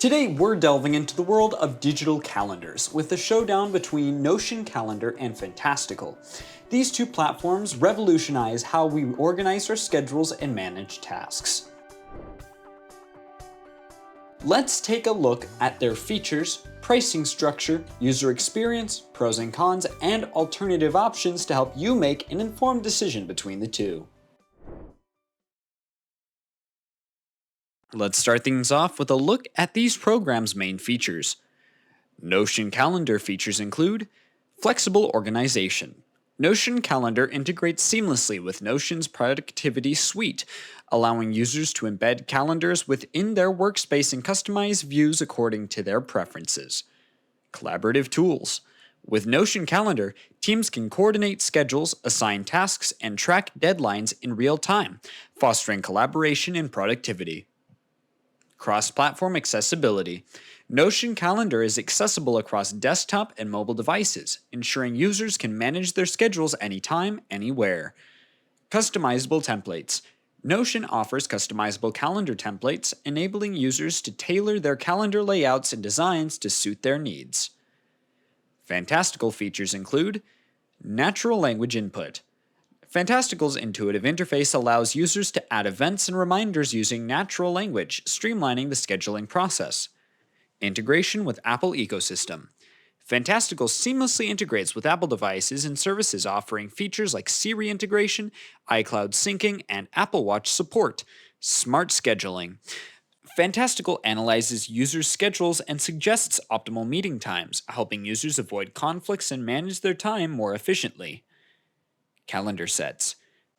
Today we're delving into the world of digital calendars with a showdown between Notion Calendar and Fantastical. These two platforms revolutionize how we organize our schedules and manage tasks. Let's take a look at their features, pricing structure, user experience, pros and cons, and alternative options to help you make an informed decision between the two. Let's start things off with a look at these programs' main features. Notion Calendar features include flexible organization. Notion Calendar integrates seamlessly with Notion's productivity suite, allowing users to embed calendars within their workspace and customize views according to their preferences. Collaborative tools. With Notion Calendar, teams can coordinate schedules, assign tasks, and track deadlines in real time, fostering collaboration and productivity. Cross-platform accessibility. Notion Calendar is accessible across desktop and mobile devices, ensuring users can manage their schedules anytime, anywhere. Customizable templates. Notion offers customizable calendar templates, enabling users to tailor their calendar layouts and designs to suit their needs. Fantastical features include natural language input. Fantastical's intuitive interface allows users to add events and reminders using natural language, streamlining the scheduling process. Integration with Apple ecosystem. Fantastical seamlessly integrates with Apple devices and services, offering features like Siri integration, iCloud syncing, and Apple Watch support. Smart scheduling. Fantastical analyzes users' schedules and suggests optimal meeting times, helping users avoid conflicts and manage their time more efficiently. Calendar sets.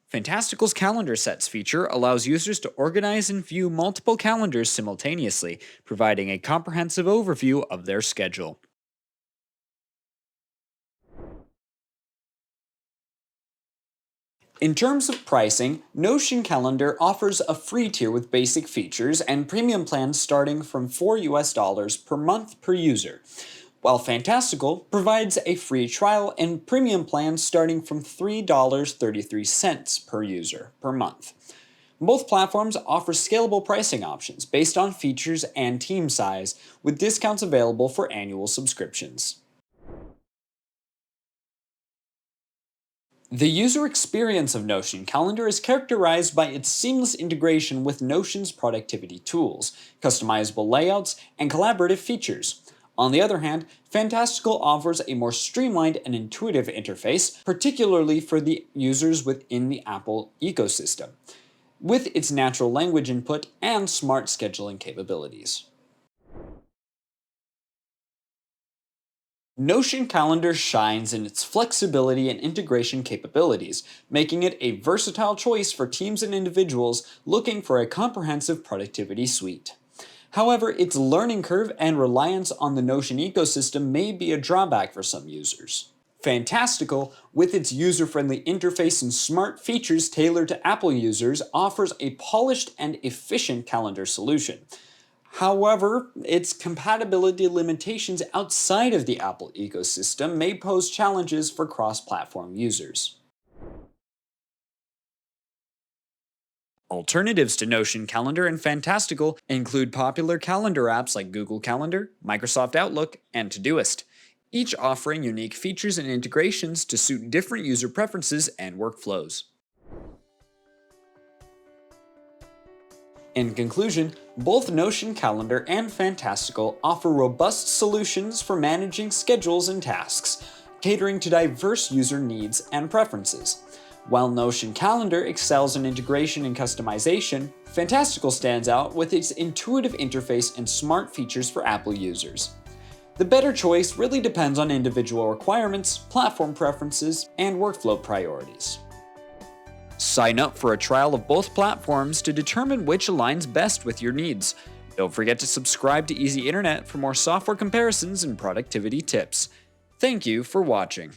Fantastical's Calendar Sets feature allows users to organize and view multiple calendars simultaneously, providing a comprehensive overview of their schedule. In terms of pricing, Notion Calendar offers a free tier with basic features and premium plans starting from $4 per month per user, while Fantastical provides a free trial and premium plans starting from $3.33 per user per month. Both platforms offer scalable pricing options based on features and team size, with discounts available for annual subscriptions. The user experience of Notion Calendar is characterized by its seamless integration with Notion's productivity tools, customizable layouts, and collaborative features. On the other hand, Fantastical offers a more streamlined and intuitive interface, particularly for the users within the Apple ecosystem, with its natural language input and smart scheduling capabilities. Notion Calendar shines in its flexibility and integration capabilities, making it a versatile choice for teams and individuals looking for a comprehensive productivity suite. However, its learning curve and reliance on the Notion ecosystem may be a drawback for some users. Fantastical, with its user-friendly interface and smart features tailored to Apple users, offers a polished and efficient calendar solution. However, its compatibility limitations outside of the Apple ecosystem may pose challenges for cross-platform users. Alternatives to Notion Calendar and Fantastical include popular calendar apps like Google Calendar, Microsoft Outlook, and Todoist, each offering unique features and integrations to suit different user preferences and workflows. In conclusion, both Notion Calendar and Fantastical offer robust solutions for managing schedules and tasks, catering to diverse user needs and preferences. While Notion Calendar excels in integration and customization, Fantastical stands out with its intuitive interface and smart features for Apple users. The better choice really depends on individual requirements, platform preferences, and workflow priorities. Sign up for a trial of both platforms to determine which aligns best with your needs. Don't forget to subscribe to EasyInternet for more software comparisons and productivity tips. Thank you for watching.